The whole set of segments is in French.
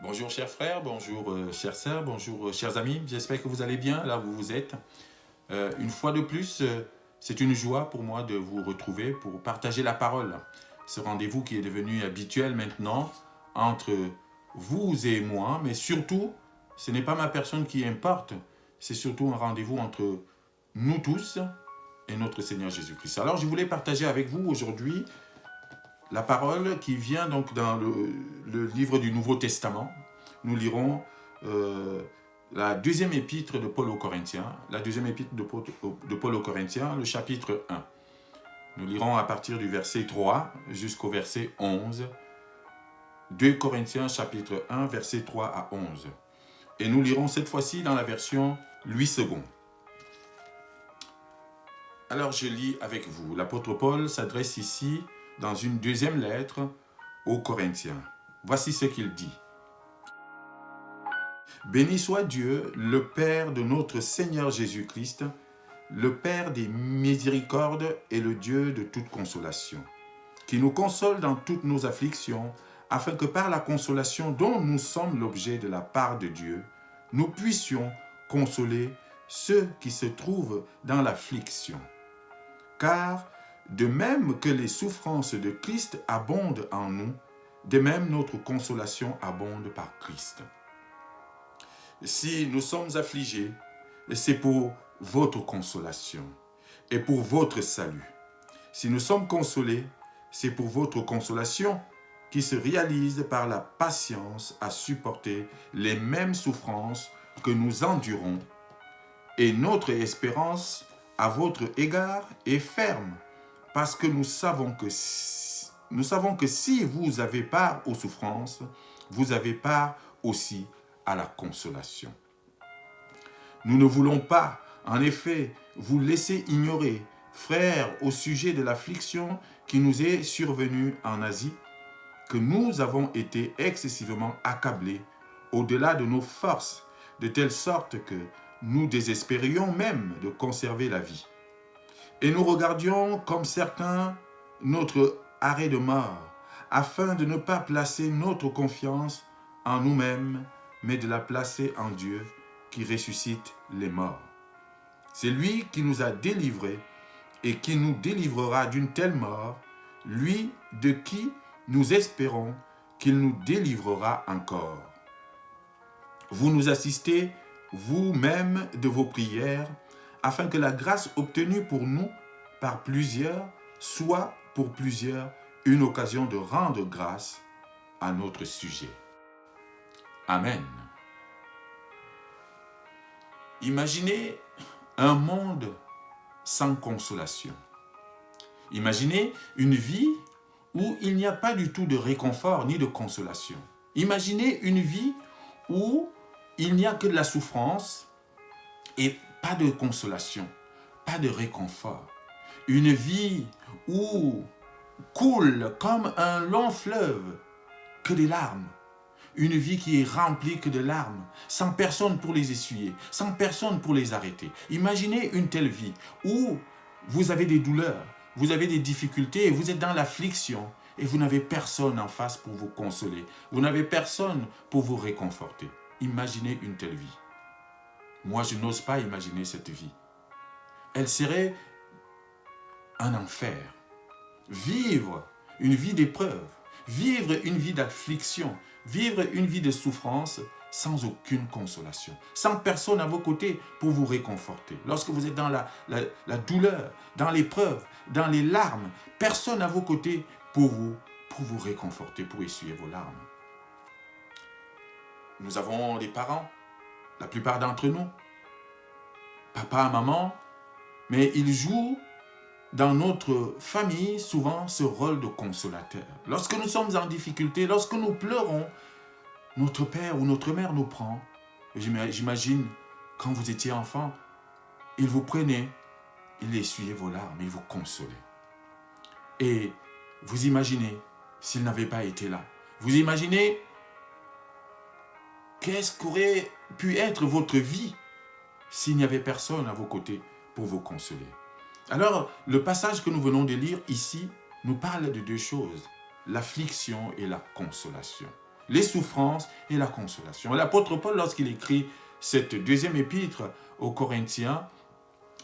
Bonjour chers frères, bonjour chères sœurs, bonjour chers amis, j'espère que vous allez bien là où vous êtes. Une fois de plus, c'est une joie pour moi de vous retrouver pour partager la parole. Ce rendez-vous qui est devenu habituel maintenant entre vous et moi, mais surtout, ce n'est pas ma personne qui importe, c'est surtout un rendez-vous entre nous tous et notre Seigneur Jésus-Christ. Alors je voulais partager avec vous aujourd'hui la parole qui vient donc dans le livre du Nouveau Testament. Nous lirons la deuxième épître de Paul aux Corinthiens, de Paul aux Corinthiens, le chapitre 1. Nous lirons à partir du verset 3 jusqu'au verset 11. 2 Corinthiens chapitre 1, verset 3 à 11. Et nous lirons cette fois-ci dans la version Louis II. Alors je lis avec vous. L'apôtre Paul s'adresse ici dans une deuxième lettre aux Corinthiens. Voici ce qu'il dit. Béni soit Dieu, le Père de notre Seigneur Jésus-Christ, le Père des miséricordes et le Dieu de toute consolation, qui nous console dans toutes nos afflictions, afin que par la consolation dont nous sommes l'objet de la part de Dieu, nous puissions consoler ceux qui se trouvent dans l'affliction. Car de même que les souffrances de Christ abondent en nous, de même notre consolation abonde par Christ. Si nous sommes affligés, c'est pour votre consolation et pour votre salut. Si nous sommes consolés, c'est pour votre consolation qui se réalise par la patience à supporter les mêmes souffrances que nous endurons. Et notre espérance à votre égard est ferme, parce que nous savons que si vous avez part aux souffrances, vous avez part aussi à la consolation. Nous ne voulons pas, en effet, vous laisser ignorer, frères, au sujet de l'affliction qui nous est survenue en Asie, que nous avons été excessivement accablés au-delà de nos forces, de telle sorte que nous désespérions même de conserver la vie. Et nous regardions comme certains notre arrêt de mort, afin de ne pas placer notre confiance en nous-mêmes, mais de la placer en Dieu qui ressuscite les morts. C'est lui qui nous a délivrés et qui nous délivrera d'une telle mort, lui de qui nous espérons qu'il nous délivrera encore. Vous nous assistez vous-même de vos prières, afin que la grâce obtenue pour nous par plusieurs soit pour plusieurs une occasion de rendre grâce à notre sujet. Amen. Imaginez un monde sans consolation. Imaginez une vie où il n'y a pas du tout de réconfort ni de consolation. Imaginez une vie où il n'y a que de la souffrance et pas de consolation, pas de réconfort. Une vie où coule comme un long fleuve que des larmes. Une vie qui est remplie que de larmes, sans personne pour les essuyer, sans personne pour les arrêter. Imaginez une telle vie où vous avez des douleurs, vous avez des difficultés, vous êtes dans l'affliction et vous n'avez personne en face pour vous consoler. Vous n'avez personne pour vous réconforter. Imaginez une telle vie. Moi, je n'ose pas imaginer cette vie. Elle serait un enfer. Vivre une vie d'épreuve, vivre une vie d'affliction, vivre une vie de souffrance sans aucune consolation, sans personne à vos côtés pour vous réconforter. Lorsque vous êtes dans la douleur, dans l'épreuve, dans les larmes, personne à vos côtés pour vous réconforter, pour essuyer vos larmes. Nous avons des parents, la plupart d'entre nous, papa, maman, mais ils jouent dans notre famille souvent ce rôle de consolateur. Lorsque nous sommes en difficulté, lorsque nous pleurons, notre père ou notre mère nous prend. J'imagine, quand vous étiez enfant, il vous prenait, il essuyait vos larmes, il vous consolait. Et vous imaginez, s'il n'avait pas été là, vous imaginez qu'est-ce qu'aurait pu être votre vie s'il n'y avait personne à vos côtés pour vous consoler. Alors, le passage que nous venons de lire ici nous parle de deux choses, l'affliction et la consolation. les souffrances et la consolation. L'apôtre Paul, lorsqu'il écrit cette deuxième épître aux Corinthiens,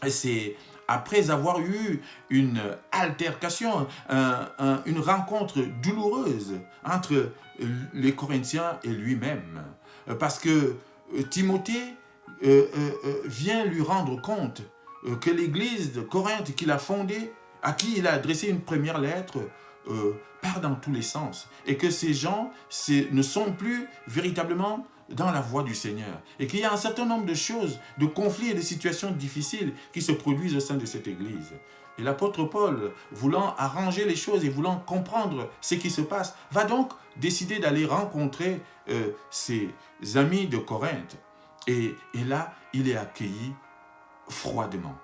c'est après avoir eu une altercation, une rencontre douloureuse entre les Corinthiens et lui-même. Parce que Timothée vient lui rendre compte que l'église de Corinthe qu'il a fondée, à qui il a adressé une première lettre, part dans tous les sens. Et que ces gens ne sont plus véritablement dans la voie du Seigneur. Et qu'il y a un certain nombre de choses, de conflits et de situations difficiles qui se produisent au sein de cette église. Et l'apôtre Paul, voulant arranger les choses et voulant comprendre ce qui se passe, va donc décider d'aller rencontrer ses amis de Corinthe. Et là, il est accueilli froidement.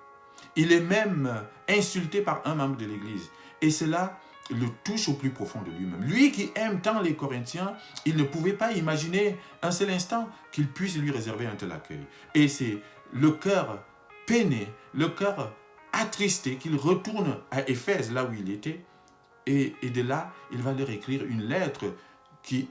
Il est même insulté par un membre de l'église. Et cela le touche au plus profond de lui-même. Lui qui aime tant les Corinthiens, il ne pouvait pas imaginer un seul instant qu'il puisse lui réserver un tel accueil. Et c'est le cœur peiné, le cœur attristé qu'il retourne à Éphèse, là où il était. Et de là, il va leur écrire une lettre qui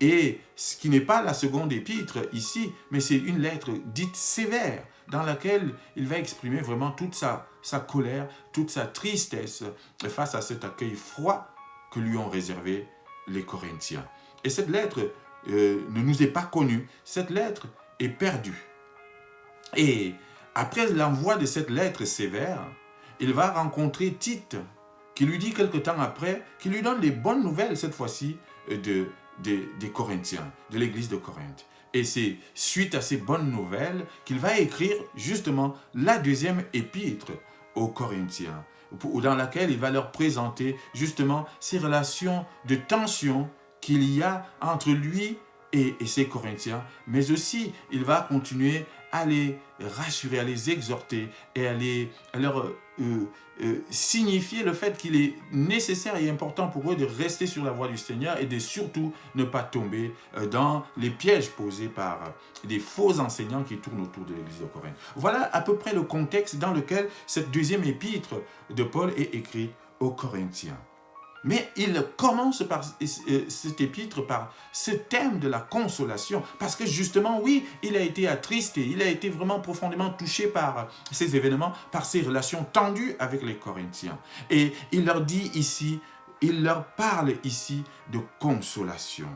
n'est pas la seconde épître ici, mais c'est une lettre dite sévère, dans laquelle il va exprimer vraiment toute sa colère, toute sa tristesse face à cet accueil froid que lui ont réservé les Corinthiens. Et cette lettre ne nous est pas connue, cette lettre est perdue. Et après l'envoi de cette lettre sévère, il va rencontrer Tite, qui lui dit quelque temps après, qui lui donne les bonnes nouvelles cette fois-ci des Corinthiens, de l'église de Corinthe. Et c'est suite à ces bonnes nouvelles qu'il va écrire justement la deuxième épître aux Corinthiens, dans laquelle il va leur présenter justement ces relations de tension qu'il y a entre lui et ces Corinthiens, mais aussi il va continuer à les rassurer, à les exhorter et à leur signifier le fait qu'il est nécessaire et important pour eux de rester sur la voie du Seigneur et de surtout ne pas tomber dans les pièges posés par des faux enseignants qui tournent autour de l'église de Corinthe. Voilà à peu près le contexte dans lequel cette deuxième épître de Paul est écrite aux Corinthiens. Mais il commence par cet épître par ce thème de la consolation, parce que justement, oui, il a été attristé, il a été vraiment profondément touché par ces événements, par ces relations tendues avec les Corinthiens. Et il leur dit ici, il leur parle ici de consolation.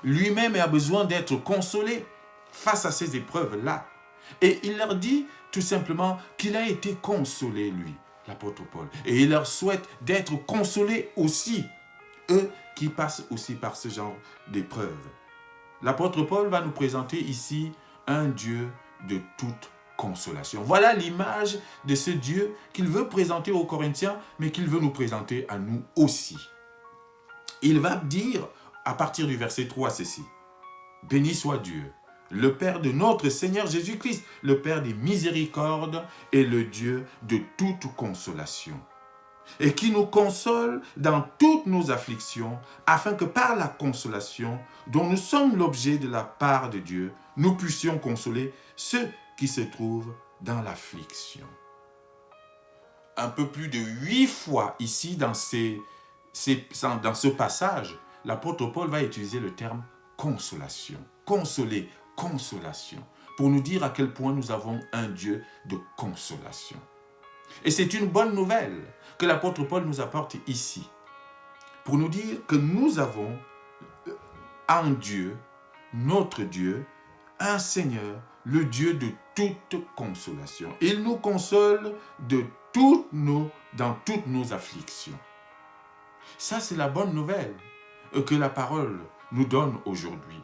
Lui-même a besoin d'être consolé face à ces épreuves-là. Et il leur dit tout simplement qu'il a été consolé, lui, l'apôtre Paul. Et il leur souhaite d'être consolés aussi, eux qui passent aussi par ce genre d'épreuves. L'apôtre Paul va nous présenter ici un Dieu de toute consolation. Voilà l'image de ce Dieu qu'il veut présenter aux Corinthiens, mais qu'il veut nous présenter à nous aussi. Il va dire, à partir du verset 3, ceci: « Béni soit Dieu, le Père de notre Seigneur Jésus-Christ, le Père des miséricordes et le Dieu de toute consolation, et qui nous console dans toutes nos afflictions, afin que par la consolation dont nous sommes l'objet de la part de Dieu, nous puissions consoler ceux qui se trouvent dans l'affliction. » Un peu plus de 8 fois ici dans ce passage, l'apôtre Paul va utiliser le terme consolation. Consoler, consolation, pour nous dire à quel point nous avons un Dieu de consolation. Et c'est une bonne nouvelle que l'apôtre Paul nous apporte ici, pour nous dire que nous avons un Dieu, notre Dieu, un Seigneur, le Dieu de toute consolation. Il nous console dans toutes nos afflictions. Ça, c'est la bonne nouvelle que la parole nous donne aujourd'hui.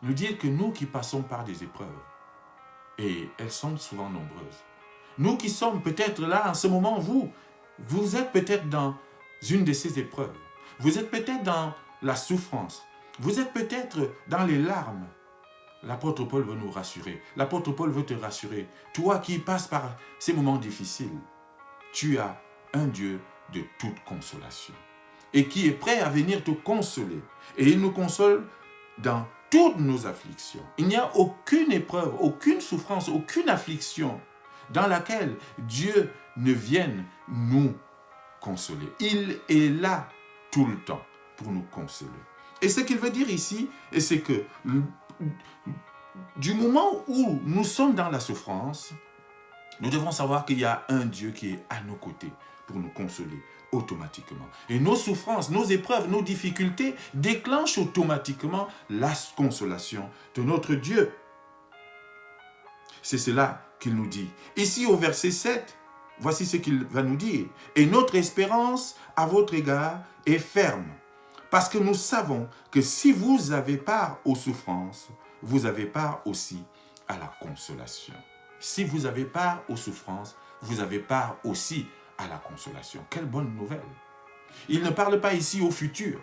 Nous dire que nous qui passons par des épreuves, et elles sont souvent nombreuses, nous qui sommes peut-être là en ce moment, vous êtes peut-être dans une de ces épreuves, vous êtes peut-être dans la souffrance, vous êtes peut-être dans les larmes. L'apôtre Paul veut nous rassurer, l'apôtre Paul veut te rassurer. Toi qui passes par ces moments difficiles, tu as un Dieu de toute consolation et qui est prêt à venir te consoler. Et il nous console dans toutes nos afflictions. Il n'y a aucune épreuve, aucune souffrance, aucune affliction dans laquelle Dieu ne vienne nous consoler. Il est là tout le temps pour nous consoler. Et ce qu'il veut dire ici, c'est que du moment où nous sommes dans la souffrance, nous devons savoir qu'il y a un Dieu qui est à nos côtés pour nous consoler automatiquement. Et nos souffrances, nos épreuves, nos difficultés déclenchent automatiquement la consolation de notre Dieu. C'est cela qu'il nous dit. Ici au verset 7, voici ce qu'il va nous dire. Et notre espérance à votre égard est ferme, parce que nous savons que si vous avez part aux souffrances, vous avez part aussi à la consolation. Si vous avez part aux souffrances, vous avez part aussi à la consolation. Quelle bonne nouvelle! Il ne parle pas ici au futur.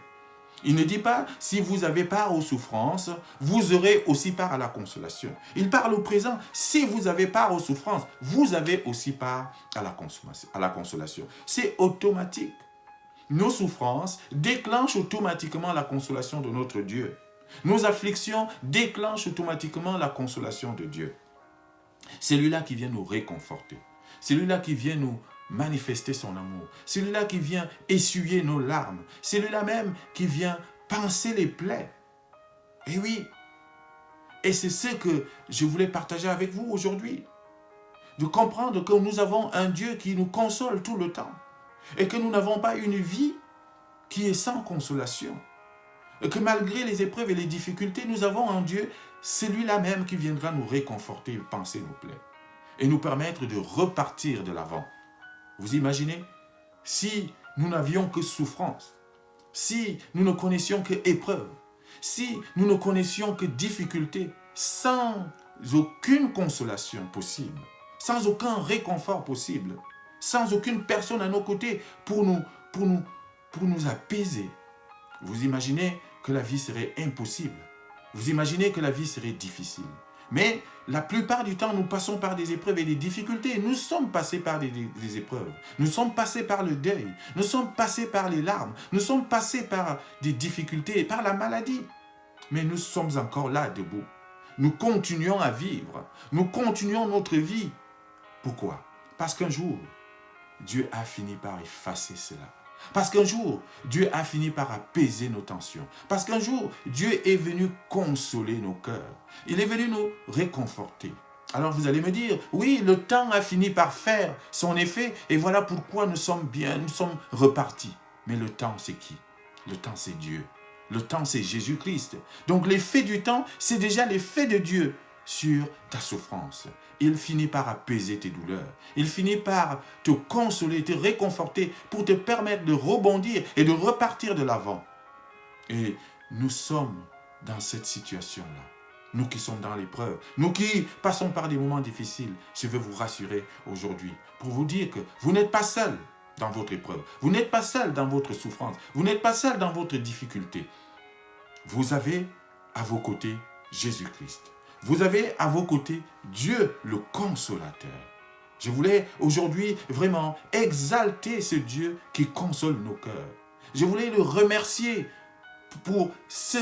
Il ne dit pas, si vous avez part aux souffrances, vous aurez aussi part à la consolation. Il parle au présent, si vous avez part aux souffrances, vous avez aussi part à la consolation. C'est automatique. Nos souffrances déclenchent automatiquement la consolation de notre Dieu. Nos afflictions déclenchent automatiquement la consolation de Dieu. C'est lui-là qui vient nous réconforter. C'est lui-là qui vient nous manifester son amour. C'est lui-là qui vient essuyer nos larmes. C'est lui-là même qui vient panser les plaies. Et oui, et c'est ce que je voulais partager avec vous aujourd'hui. De comprendre que nous avons un Dieu qui nous console tout le temps. Et que nous n'avons pas une vie qui est sans consolation. Et que malgré les épreuves et les difficultés, nous avons un Dieu, c'est lui-là même qui viendra nous réconforter et panser nos plaies. Et nous permettre de repartir de l'avant. Vous imaginez, si nous n'avions que souffrance, si nous ne connaissions que épreuve, si nous ne connaissions que difficulté, sans aucune consolation possible, sans aucun réconfort possible, sans aucune personne à nos côtés pour nous apaiser, vous imaginez que la vie serait impossible. Vous imaginez que la vie serait difficile. Mais la plupart du temps, nous passons par des épreuves et des difficultés. Nous sommes passés par des épreuves. Nous sommes passés par le deuil. Nous sommes passés par les larmes. Nous sommes passés par des difficultés et par la maladie. Mais nous sommes encore là, debout. Nous continuons à vivre. Nous continuons notre vie. Pourquoi? Parce qu'un jour, Dieu a fini par effacer cela. Parce qu'un jour, Dieu a fini par apaiser nos tensions. Parce qu'un jour, Dieu est venu consoler nos cœurs. Il est venu nous réconforter. Alors vous allez me dire, oui, le temps a fini par faire son effet et voilà pourquoi nous sommes bien, nous sommes repartis. Mais le temps, c'est qui? Le temps, c'est Dieu. Le temps, c'est Jésus-Christ. Donc l'effet du temps, c'est déjà l'effet de Dieu sur ta souffrance. Il finit par apaiser tes douleurs. Il finit par te consoler, te réconforter pour te permettre de rebondir et de repartir de l'avant. Et nous sommes dans cette situation-là. Nous qui sommes dans l'épreuve, nous qui passons par des moments difficiles, je veux vous rassurer aujourd'hui pour vous dire que vous n'êtes pas seul dans votre épreuve. Vous n'êtes pas seul dans votre souffrance. Vous n'êtes pas seul dans votre difficulté. Vous avez à vos côtés Jésus-Christ. Vous avez à vos côtés Dieu le consolateur. Je voulais aujourd'hui vraiment exalter ce Dieu qui console nos cœurs. Je voulais le remercier pour ce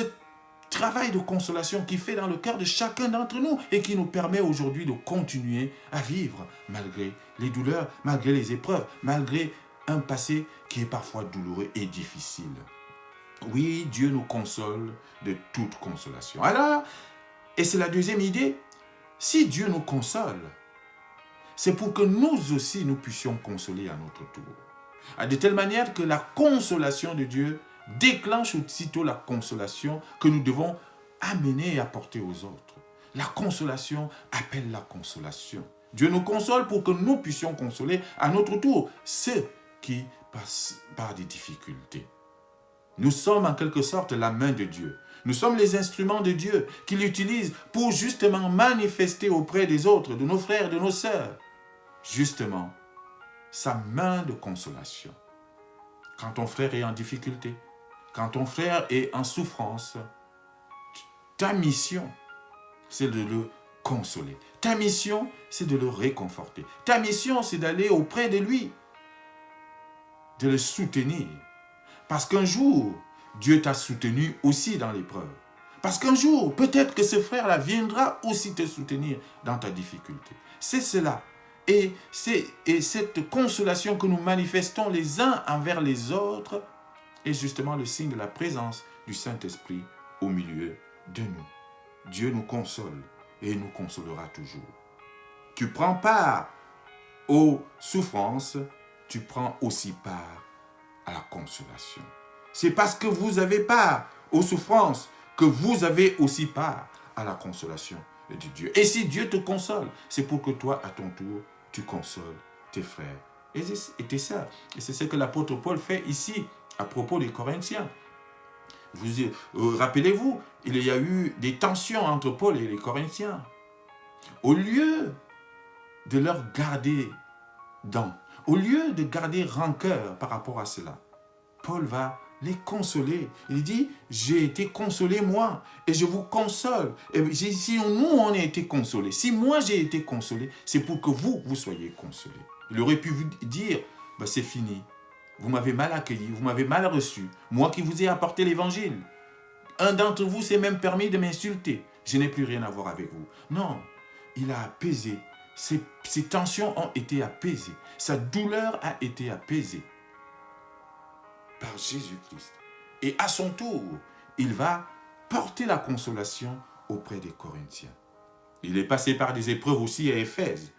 travail de consolation qu'il fait dans le cœur de chacun d'entre nous et qui nous permet aujourd'hui de continuer à vivre malgré les douleurs, malgré les épreuves, malgré un passé qui est parfois douloureux et difficile. Oui, Dieu nous console de toute consolation. Alors, et c'est la deuxième idée, si Dieu nous console, c'est pour que nous aussi nous puissions consoler à notre tour. De telle manière que la consolation de Dieu déclenche aussitôt la consolation que nous devons amener et apporter aux autres. La consolation appelle la consolation. Dieu nous console pour que nous puissions consoler à notre tour ceux qui passent par des difficultés. Nous sommes en quelque sorte la main de Dieu. Nous sommes les instruments de Dieu qu'il utilise pour justement manifester auprès des autres, de nos frères, de nos sœurs, justement, sa main de consolation. Quand ton frère est en difficulté, quand ton frère est en souffrance, ta mission, c'est de le consoler. Ta mission, c'est de le réconforter. Ta mission, c'est d'aller auprès de lui, de le soutenir. Parce qu'un jour, Dieu t'a soutenu aussi dans l'épreuve. Parce qu'un jour, peut-être que ce frère-là viendra aussi te soutenir dans ta difficulté. C'est cela. Et cette consolation que nous manifestons les uns envers les autres est justement le signe de la présence du Saint-Esprit au milieu de nous. Dieu nous console et nous consolera toujours. Tu prends part aux souffrances, tu prends aussi part à la consolation. C'est parce que vous avez part aux souffrances que vous avez aussi part à la consolation de Dieu. Et si Dieu te console, c'est pour que toi, à ton tour, tu consoles tes frères et tes sœurs. Et c'est ce que l'apôtre Paul fait ici à propos des Corinthiens. Rappelez-vous, il y a eu des tensions entre Paul et les Corinthiens. Au lieu de leur garder au lieu de garder rancœur par rapport à cela, Paul va les consoler. Il dit, j'ai été consolé moi, et je vous console. Et si nous, on a été consolés, si moi j'ai été consolé, c'est pour que vous soyez consolés. Il aurait pu vous dire, ben, c'est fini. Vous m'avez mal accueilli, vous m'avez mal reçu. Moi qui vous ai apporté l'évangile. Un d'entre vous s'est même permis de m'insulter. Je n'ai plus rien à voir avec vous. Non, il a apaisé. Ses tensions ont été apaisées. Sa douleur a été apaisée par Jésus-Christ. Et à son tour, il va porter la consolation auprès des Corinthiens. Il est passé par des épreuves aussi à Éphèse,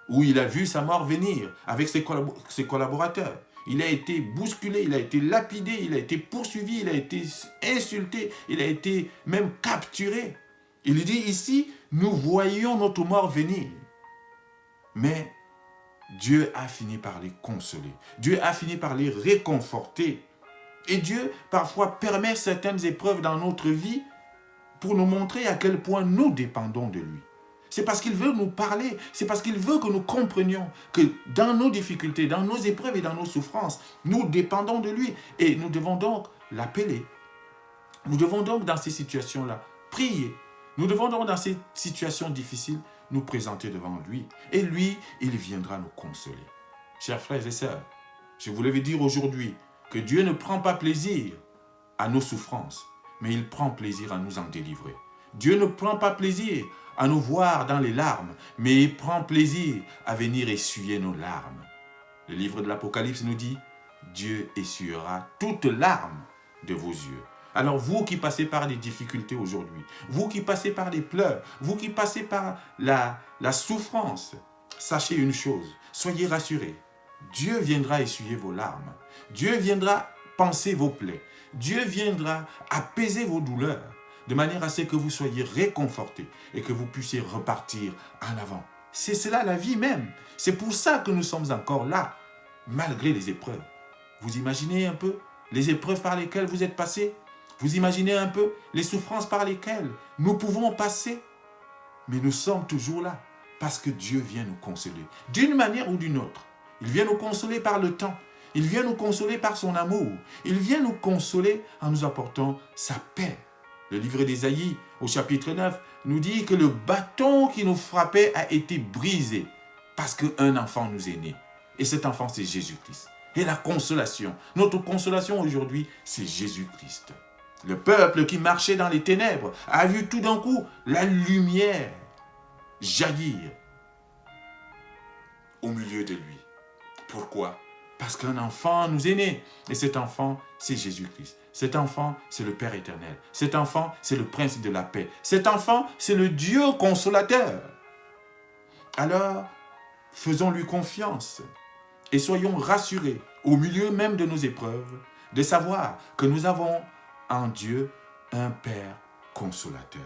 où il a vu sa mort venir avec ses collaborateurs. Il a été bousculé, il a été lapidé, il a été poursuivi, il a été insulté, il a été même capturé. Il dit ici, nous voyons notre mort venir. Mais Dieu a fini par les consoler. Dieu a fini par les réconforter. Et Dieu, parfois, permet certaines épreuves dans notre vie pour nous montrer à quel point nous dépendons de lui. C'est parce qu'il veut nous parler, c'est parce qu'il veut que nous comprenions que dans nos difficultés, dans nos épreuves et dans nos souffrances, nous dépendons de lui. Et nous devons donc l'appeler. Nous devons donc, dans ces situations-là, prier. Nous devons donc, dans ces situations difficiles, nous présenter devant lui. Et lui, il viendra nous consoler. Chers frères et sœurs, je vous l'avais dire aujourd'hui que Dieu ne prend pas plaisir à nos souffrances, mais il prend plaisir à nous en délivrer. Dieu ne prend pas plaisir à nous voir dans les larmes, mais il prend plaisir à venir essuyer nos larmes. Le livre de l'Apocalypse nous dit, Dieu essuiera toutes larmes de vos yeux. Alors vous qui passez par des difficultés aujourd'hui, vous qui passez par des pleurs, vous qui passez par la souffrance, sachez une chose, soyez rassurés. Dieu viendra essuyer vos larmes. Dieu viendra panser vos plaies. Dieu viendra apaiser vos douleurs, de manière à ce que vous soyez réconfortés et que vous puissiez repartir en avant. C'est cela la vie même. C'est pour ça que nous sommes encore là, malgré les épreuves. Vous imaginez un peu les épreuves par lesquelles vous êtes passés? Vous imaginez un peu les souffrances par lesquelles nous pouvons passer? Mais nous sommes toujours là, parce que Dieu vient nous consoler, d'une manière ou d'une autre. Il vient nous consoler par le temps. Il vient nous consoler par son amour. Il vient nous consoler en nous apportant sa paix. Le livre d'Ésaïe, au chapitre 9, nous dit que le bâton qui nous frappait a été brisé parce qu'un enfant nous est né. Et cet enfant, c'est Jésus-Christ. Et la consolation, notre consolation aujourd'hui, c'est Jésus-Christ. Le peuple qui marchait dans les ténèbres a vu tout d'un coup la lumière jaillir au milieu de lui. Pourquoi? Parce qu'un enfant nous est né. Et cet enfant, c'est Jésus-Christ. Cet enfant, c'est le Père éternel. Cet enfant, c'est le Prince de la paix. Cet enfant, c'est le Dieu consolateur. Alors, faisons-lui confiance et soyons rassurés au milieu même de nos épreuves de savoir que nous avons en Dieu un Père consolateur.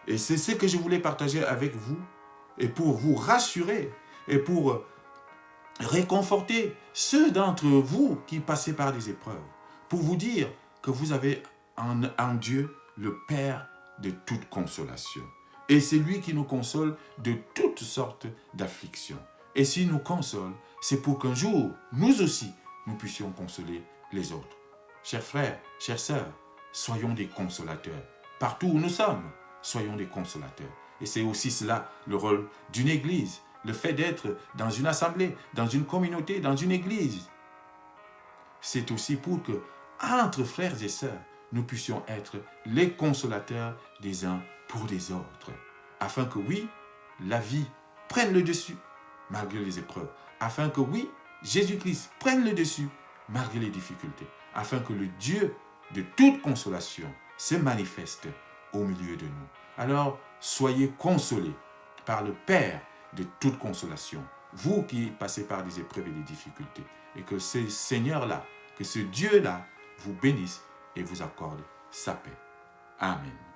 Et c'est ce que je voulais partager avec vous et pour vous rassurer et pour réconforter ceux d'entre vous qui passez par des épreuves, pour vous dire que vous avez en Dieu le Père de toute consolation. Et c'est lui qui nous console de toutes sortes d'afflictions. Et s'il nous console, c'est pour qu'un jour, nous aussi, nous puissions consoler les autres. Chers frères, chères sœurs, soyons des consolateurs. Partout où nous sommes, soyons des consolateurs. Et c'est aussi cela le rôle d'une église. Le fait d'être dans une assemblée, dans une communauté, dans une église. C'est aussi pour que, entre frères et sœurs, nous puissions être les consolateurs des uns pour les autres. Afin que oui, la vie prenne le dessus malgré les épreuves. Afin que oui, Jésus-Christ prenne le dessus malgré les difficultés. Afin que le Dieu de toute consolation se manifeste au milieu de nous. Alors, soyez consolés par le Père de toute consolation, vous qui passez par des épreuves et des difficultés, et que ce Seigneur-là, que ce Dieu-là vous bénisse et vous accorde sa paix. Amen.